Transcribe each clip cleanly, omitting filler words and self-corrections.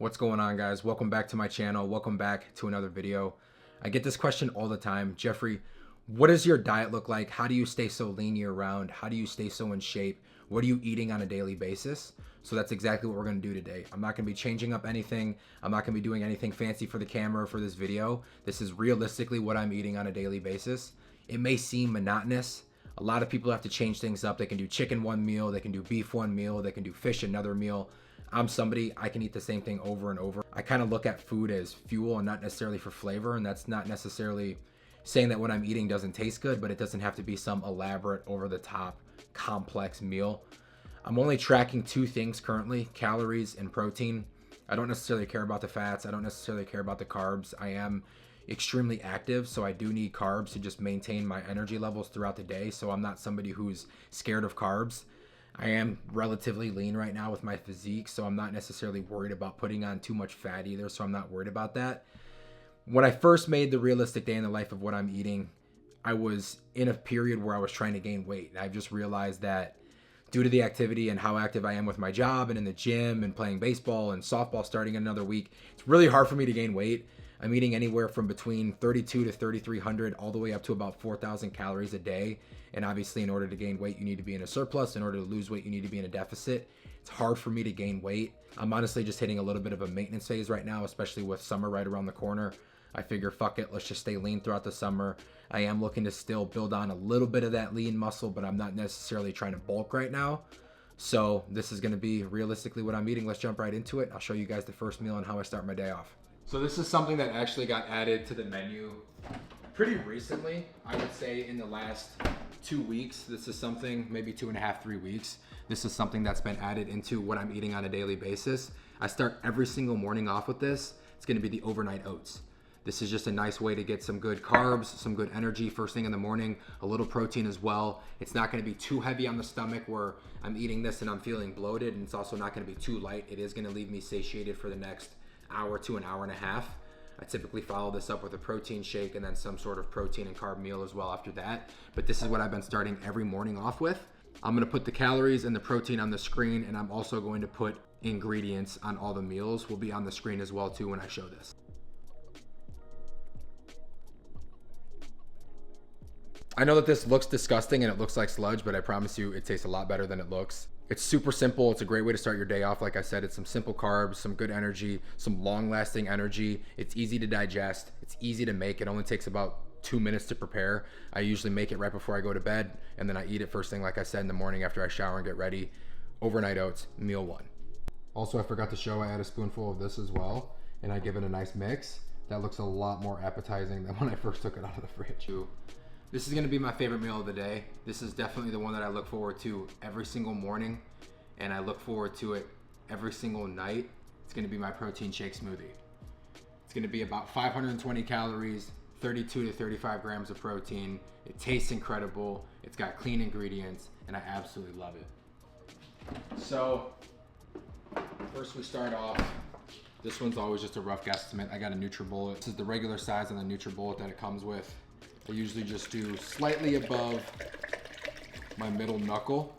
What's going on, guys? Welcome back to my channel. Welcome back to another video. I get this question all the time. Jeffrey, what does your diet look like? How do you stay so lean year round? How do you stay so in shape? What are you eating on a daily basis? So that's exactly what we're gonna do today. I'm not gonna be changing up anything. I'm not gonna be doing anything fancy for the camera for this video. This is realistically what I'm eating on a daily basis. It may seem monotonous. A lot of people have to change things up. They can do chicken one meal, they can do beef one meal, they can do fish another meal. I'm somebody, I can eat the same thing over and over. I kind of look at food as fuel and not necessarily for flavor. And that's not necessarily saying that what I'm eating doesn't taste good, but it doesn't have to be some elaborate, over the top, complex meal. I'm only tracking two things currently, calories and protein. I don't necessarily care about the fats. I don't necessarily care about the carbs. I am extremely active, so I do need carbs to just maintain my energy levels throughout the day. So I'm not somebody who's scared of carbs. I am relatively lean right now with my physique, so I'm not necessarily worried about putting on too much fat either, so I'm not worried about that. When I first made the realistic day in the life of what I'm eating, I was in a period where I was trying to gain weight. And I've just realized that due to the activity and how active I am with my job and in the gym and playing baseball and softball starting in another week, it's really hard for me to gain weight. I'm eating anywhere from between 32 to 3,300 all the way up to about 4,000 calories a day. And obviously, in order to gain weight, you need to be in a surplus. In order to lose weight, you need to be in a deficit. It's hard for me to gain weight. I'm honestly just hitting a little bit of a maintenance phase right now, especially with summer right around the corner. I figure, fuck it, let's just stay lean throughout the summer. I am looking to still build on a little bit of that lean muscle, but I'm not necessarily trying to bulk right now. So this is gonna be realistically what I'm eating. Let's jump right into it. I'll show you guys the first meal and how I start my day off. So this is something that actually got added to the menu pretty recently. I would say in the last 2 weeks. This is something, maybe 2.5, 3 weeks. This is something that's been added into what I'm eating on a daily basis. I start every single morning off with this. It's gonna be the overnight oats. This is just a nice way to get some good carbs, some good energy first thing in the morning, a little protein as well. It's not gonna be too heavy on the stomach where I'm eating this and I'm feeling bloated, and it's also not gonna be too light. It is gonna leave me satiated for the next hour to an hour and a half. I typically follow this up with a protein shake and then some sort of protein and carb meal as well after that. But this is what I've been starting every morning off with. I'm gonna put the calories and the protein on the screen, and I'm also going to put ingredients on all the meals. Will be on the screen as well too when I show this. I know that this looks disgusting and it looks like sludge, but I promise you it tastes a lot better than it looks. It's super simple. It's a great way to start your day off. Like I said, it's some simple carbs, some good energy, some long-lasting energy. It's easy to digest. It's easy to make. It only takes about 2 minutes to prepare. I usually make it right before I go to bed, and then I eat it first thing, like I said, in the morning after I shower and get ready. Overnight oats, meal one. Also, I forgot to show I add a spoonful of this as well, and I give it a nice mix. That looks a lot more appetizing than when I first took it out of the fridge. This is gonna be my favorite meal of the day. This is definitely the one that I look forward to every single morning, and I look forward to it every single night. It's gonna be my protein shake smoothie. It's gonna be about 520 calories, 32 to 35 grams of protein. It tastes incredible. It's got clean ingredients, and I absolutely love it. So, first we start off, this one's always just a rough guesstimate. I got a NutriBullet. This is the regular size on the NutriBullet that it comes with. I usually just do slightly above my middle knuckle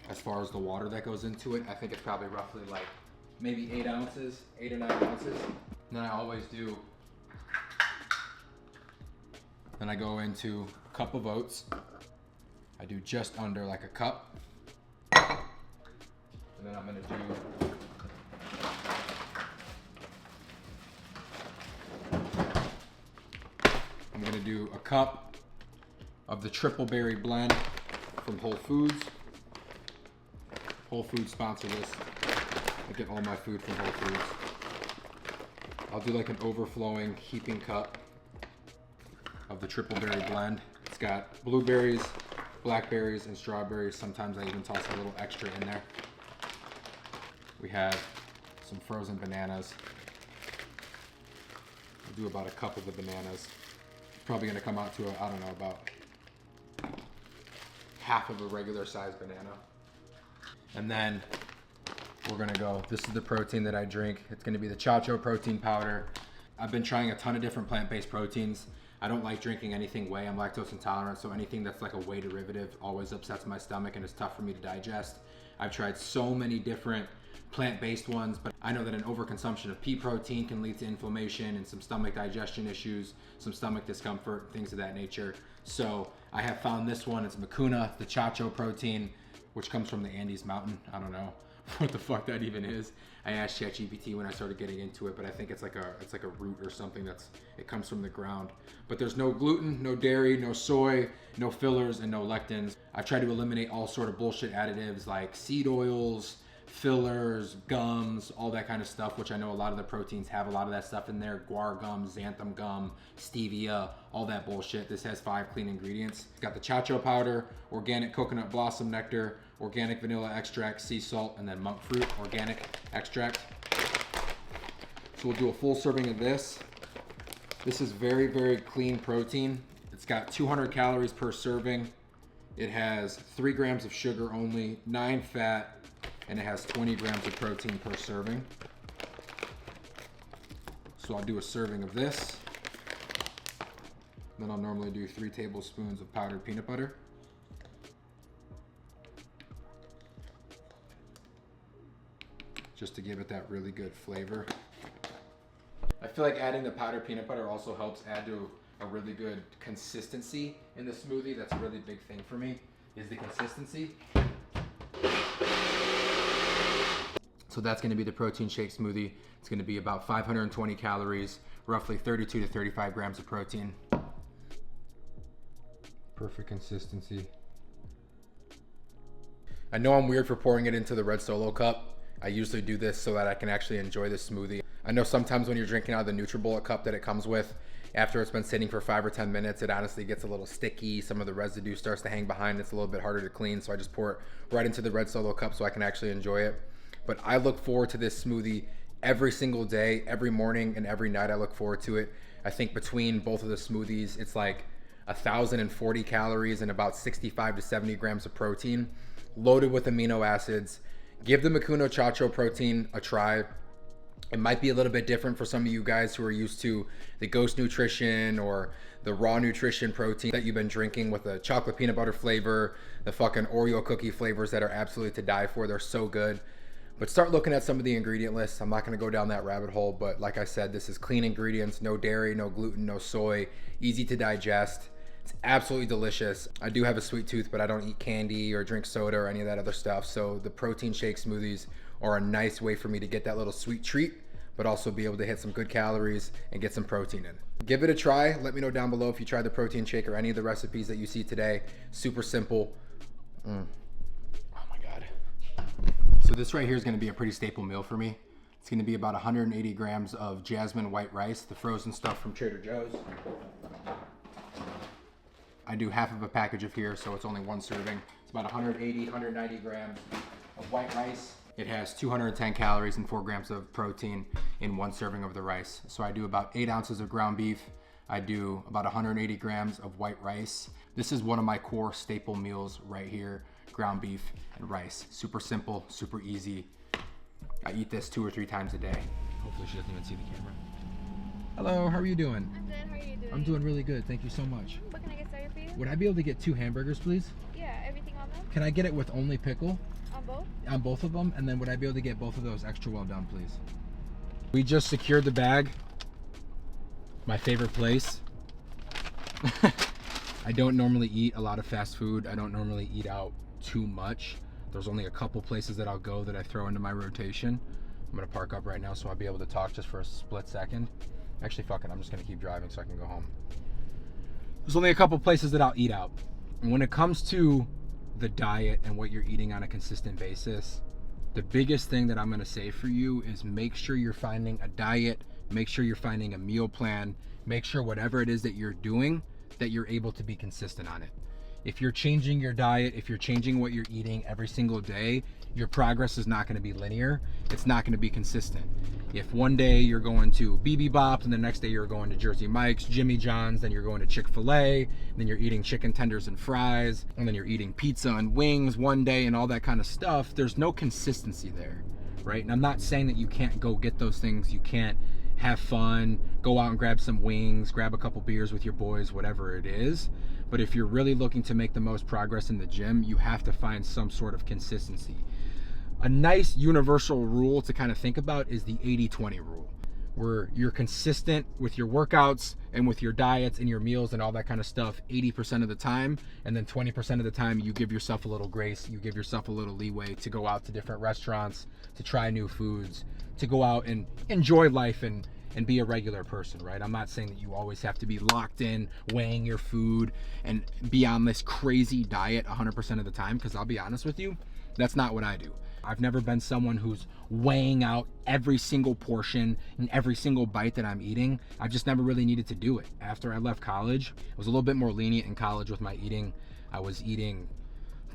as far as the water that goes into it. I think it's probably roughly like maybe 8 ounces, 8 or 9 ounces. And then I always do, then I go into a cup of oats. I do just under like a cup. And then I'm gonna do a cup of the triple berry blend from Whole Foods. Whole Foods sponsor this. I get all my food from Whole Foods. I'll do like an overflowing heaping cup of the triple berry blend. It's got blueberries, blackberries, and strawberries. Sometimes I even toss a little extra in there. We have some frozen bananas. I'll do about a cup of the bananas. Probably gonna come out to I don't know, about half of a regular sized banana. And then we're gonna go, this is the protein that I drink. It's gonna be the Chocho protein powder. I've been trying a ton of different plant-based proteins. I don't like drinking anything whey. I'm lactose intolerant, so anything that's like a whey derivative always upsets my stomach and it's tough for me to digest. I've tried so many different plant-based ones, but I know that an overconsumption of pea protein can lead to inflammation and some stomach digestion issues, some stomach discomfort, things of that nature. So I have found this one. It's Mucuna, the Chocho protein, which comes from the Andes Mountain. I don't know what the fuck that even is. I asked ChatGPT when I started getting into it, but I think it's like a root or something it comes from the ground. But there's no gluten, no dairy, no soy, no fillers, and no lectins. I've tried to eliminate all sort of bullshit additives like seed oils, fillers, gums, all that kind of stuff, which I know a lot of the proteins have a lot of that stuff in there. Guar gum, xanthan gum, stevia, all that bullshit. This has 5 clean ingredients. It's got the Chocho powder, organic coconut blossom nectar, organic vanilla extract, sea salt, and then monk fruit organic extract. So we'll do a full serving of this. This is very, very clean protein. It's got 200 calories per serving. It has 3 grams of sugar only, 9 fat, and it has 20 grams of protein per serving. So I'll do a serving of this. Then I'll normally do 3 tablespoons of powdered peanut butter. Just to give it that really good flavor. I feel like adding the powdered peanut butter also helps add to a really good consistency in the smoothie. That's a really big thing for me, is the consistency. So that's gonna be the protein shake smoothie. It's gonna be about 520 calories, roughly 32 to 35 grams of protein. Perfect consistency. I know I'm weird for pouring it into the red Solo cup. I usually do this so that I can actually enjoy this smoothie. I know sometimes when you're drinking out of the NutriBullet cup that it comes with, after it's been sitting for 5 or 10 minutes, it honestly gets a little sticky. Some of the residue starts to hang behind. It's a little bit harder to clean. So I just pour it right into the red Solo cup so I can actually enjoy it. But I look forward to this smoothie every single day, every morning and every night. I look forward to it. I think between both of the smoothies, it's like 1,040 calories and about 65 to 70 grams of protein, loaded with amino acids. Give the Mucuna Chocho protein a try. It might be a little bit different for some of you guys who are used to the Ghost Nutrition or the raw nutrition protein that you've been drinking with the chocolate peanut butter flavor, the fucking Oreo cookie flavors that are absolutely to die for. They're so good. But start looking at some of the ingredient lists. I'm not gonna go down that rabbit hole, but like I said, this is clean ingredients, no dairy, no gluten, no soy, easy to digest. It's absolutely delicious. I do have a sweet tooth, but I don't eat candy or drink soda or any of that other stuff. So the protein shake smoothies are a nice way for me to get that little sweet treat, but also be able to hit some good calories and get some protein in. Give it a try. Let me know down below if you tried the protein shake or any of the recipes that you see today. Super simple. Oh my God. So this right here is gonna be a pretty staple meal for me. It's gonna be about 180 grams of jasmine white rice, the frozen stuff from Trader Joe's. I do half of a package of here, so it's only 1 serving. It's about 180, 190 grams of white rice. It has 210 calories and 4 grams of protein in 1 serving of the rice. So I do about 8 ounces of ground beef. I do about 180 grams of white rice. This is one of my core staple meals right here, ground beef and rice. Super simple, super easy. I eat this 2 or 3 times a day. Hopefully she doesn't even see the camera. Hello, how are you doing? I'm good, how are you doing? I'm doing really good, thank you so much. What can I get started for you? Would I be able to get 2 hamburgers, please? Yeah, everything on them? Can I get it with only pickle? On both? On both of them, and then would I be able to get both of those extra well done, please? We just secured the bag. My favorite place. I don't normally eat a lot of fast food. I don't normally eat out too much. There's only a couple places that I'll go that I throw into my rotation. I'm gonna park up right now so I'll be able to talk just for a split second. Actually, fuck it, I'm just gonna keep driving so I can go home. There's only a couple places that I'll eat out. And when it comes to the diet and what you're eating on a consistent basis, the biggest thing that I'm gonna say for you is make sure you're finding a diet, make sure you're finding a meal plan, make sure whatever it is that you're doing, that you're able to be consistent on it. If you're changing your diet, if you're changing what you're eating every single day, your progress is not gonna be linear. It's not gonna be consistent. If one day you're going to BB Bop and the next day you're going to Jersey Mike's, Jimmy John's, then you're going to Chick-fil-A, then you're eating chicken tenders and fries, and then you're eating pizza and wings one day and all that kind of stuff, there's no consistency there, right? And I'm not saying that you can't go get those things, you can't have fun, go out and grab some wings, grab a couple beers with your boys, whatever it is. But if you're really looking to make the most progress in the gym, you have to find some sort of consistency. A nice universal rule to kind of think about is the 80-20 rule, where you're consistent with your workouts and with your diets and your meals and all that kind of stuff 80% of the time, and then 20% of the time you give yourself a little grace, you give yourself a little leeway to go out to different restaurants, to try new foods, to go out and enjoy life and be a regular person, right? I'm not saying that you always have to be locked in weighing your food and be on this crazy diet 100% of the time, because I'll be honest with you, that's not what I do. I've never been someone who's weighing out every single portion and every single bite that I'm eating. I've just never really needed to do it. After I left college, I was a little bit more lenient in college with my eating. I was eating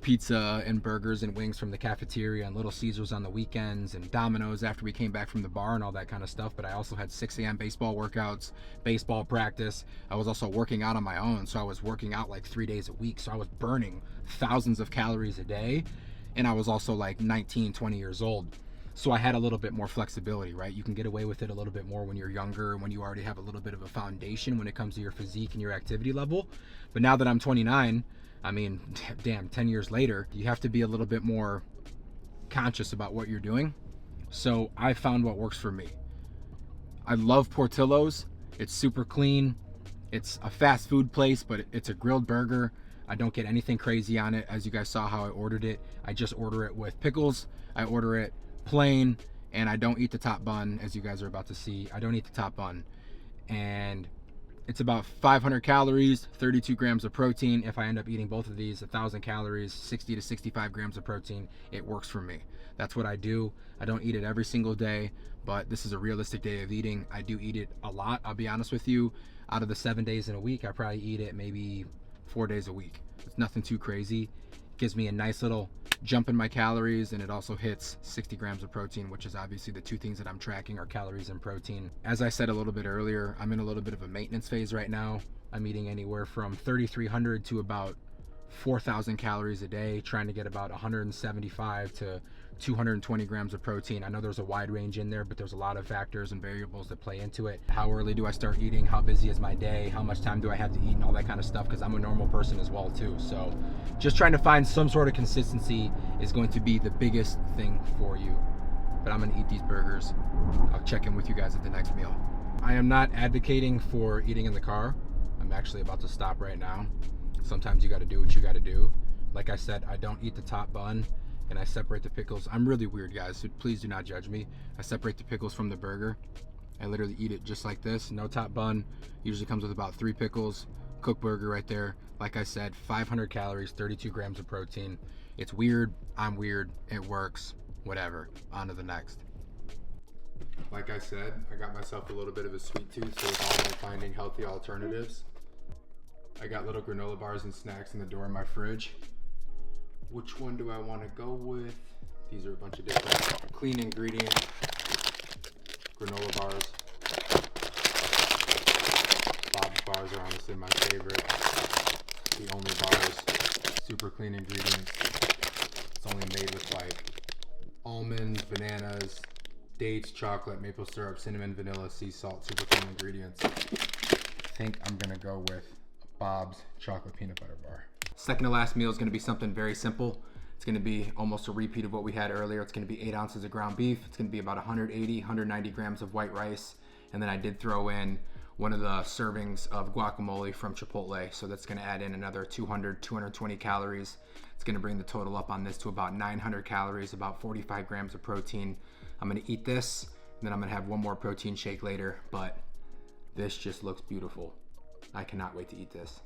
pizza and burgers and wings from the cafeteria and Little Caesars on the weekends and Domino's after we came back from the bar and all that kind of stuff. But I also had 6 a.m. baseball workouts, baseball practice. I was also working out on my own. So I was working out like 3 days a week. So I was burning thousands of calories a day. And I was also like 19, 20 years old. So I had a little bit more flexibility, right? You can get away with it a little bit more when you're younger, when you already have a little bit of a foundation when it comes to your physique and your activity level. But now that I'm 29, I mean, damn, 10 years later, you have to be a little bit more conscious about what you're doing. So I found what works for me. I love Portillo's. It's super clean. It's a fast food place, but it's a grilled burger. I don't get anything crazy on it. As you guys saw how I ordered it, I just order it with pickles. I order it plain, and I don't eat the top bun, as you guys are about to see. I don't eat the top bun. And it's about 500 calories, 32 grams of protein. If I end up eating both of these, 1,000 calories, 60 to 65 grams of protein. It works for me. That's what I do. I don't eat it every single day, but this is a realistic day of eating. I do eat it a lot, I'll be honest with you. Out of the 7 days in a week, I probably eat it maybe 4 days a week. It's nothing too crazy. It gives me a nice little jump in my calories, and it also hits 60 grams of protein, which is obviously the two things that I'm tracking are calories and protein. As I said a little bit earlier, I'm in a little bit of a maintenance phase right now. I'm eating anywhere from 3,300 to about 4,000 calories a day, trying to get about 175 to 220 grams of protein. I know there's a wide range in there, but there's a lot of factors and variables that play into it. How early do I start eating? How busy is my day? How much time do I have to eat and all that kind of stuff, because I'm a normal person as well too. So just trying to find some sort of consistency is going to be the biggest thing for you. But I'm gonna eat these burgers. I'll check in with you guys at the next meal. I am not advocating for eating in the car. I'm actually about to stop right now. Sometimes you gotta do what you gotta do. Like I said, I don't eat the top bun, and I separate the pickles. I'm really weird, guys, so please do not judge me. I separate the pickles from the burger. I literally eat it just like this, no top bun. Usually comes with about 3 pickles. Cooked burger right there. Like I said, 500 calories, 32 grams of protein. It's weird, I'm weird, it works, whatever. On to the next. Like I said, I got myself a little bit of a sweet tooth, so it's all about finding healthy alternatives. I got little granola bars and snacks in the door in my fridge. Which one do I want to go with? These are a bunch of different clean ingredient granola bars. Bob's bars are honestly my favorite. The only bars, super clean ingredients. It's only made with like almonds, bananas, dates, chocolate, maple syrup, cinnamon, vanilla, sea salt, super clean ingredients. I think I'm gonna go with Bob's chocolate peanut butter bar. Second to last meal is gonna be something very simple. It's gonna be almost a repeat of what we had earlier. It's gonna be 8 ounces of ground beef. It's gonna be about 180, 190 grams of white rice. And then I did throw in one of the servings of guacamole from Chipotle. So that's gonna add in another 200, 220 calories. It's gonna bring the total up on this to about 900 calories, about 45 grams of protein. I'm gonna eat this, and then I'm gonna have one more protein shake later, but this just looks beautiful. I cannot wait to eat this.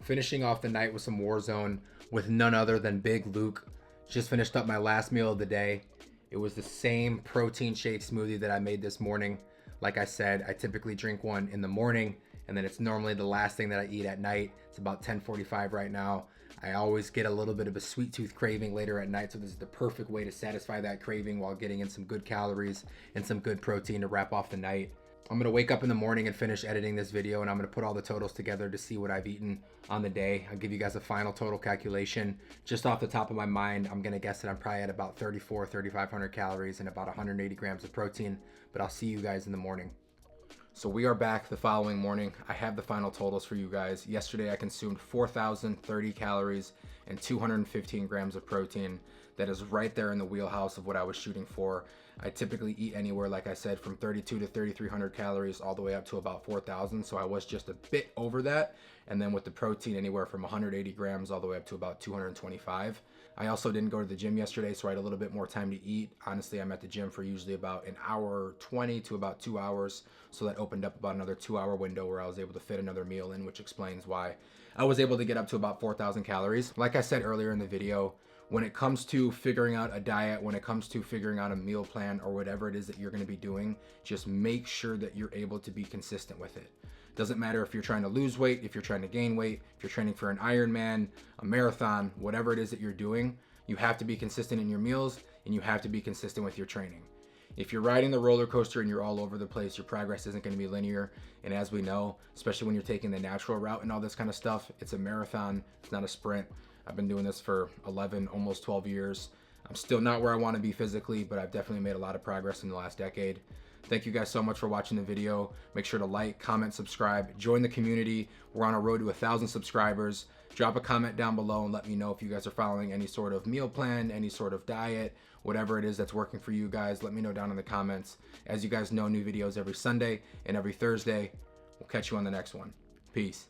Finishing off the night with some Warzone with none other than Big Luke. Just finished up my last meal of the day. It was the same protein shake smoothie that I made this morning. Like I said, I typically drink one in the morning, and then it's normally the last thing that I eat at night. It's about 10:45 right now. I always get a little bit of a sweet tooth craving later at night, so this is the perfect way to satisfy that craving while getting in some good calories and some good protein to wrap off the night. I'm gonna wake up in the morning and finish editing this video, and I'm gonna put all the totals together to see what I've eaten on the day. I'll give you guys a final total calculation. Just off the top of my mind, I'm gonna guess that I'm probably at about 3,500 calories and about 180 grams of protein, but I'll see you guys in the morning. So we are back the following morning. I have the final totals for you guys. Yesterday I consumed 4,030 calories and 215 grams of protein. that is right there in the wheelhouse of what I was shooting for. I typically eat anywhere, like I said, from 32 to 3,300 calories all the way up to about 4,000. So I was just a bit over that. And then with the protein, anywhere from 180 grams all the way up to about 225. I also didn't go to the gym yesterday, so I had a little bit more time to eat. Honestly, I'm at the gym for usually about an hour 20 to about 2 hours. So that opened up about another 2-hour window where I was able to fit another meal in, which explains why I was able to get up to about 4,000 calories. Like I said earlier in the video, when it comes to figuring out a diet, when it comes to figuring out a meal plan or whatever it is that you're going to be doing, just make sure that you're able to be consistent with it. Doesn't matter if you're trying to lose weight, if you're trying to gain weight, if you're training for an Ironman, a marathon, whatever it is that you're doing, you have to be consistent in your meals and you have to be consistent with your training. If you're riding the roller coaster and you're all over the place, your progress isn't going to be linear. And as we know, especially when you're taking the natural route and all this kind of stuff, it's a marathon, it's not a sprint. I've been doing this for 11, almost 12 years. I'm still not where I want to be physically, but I've definitely made a lot of progress in the last decade. Thank you guys so much for watching the video. Make sure to like, comment, subscribe, join the community. We're on a road to 1,000 subscribers. Drop a comment down below and let me know if you guys are following any sort of meal plan, any sort of diet, whatever it is that's working for you guys. Let me know down in the comments. As you guys know, new videos every Sunday and every Thursday. We'll catch you on the next one. Peace.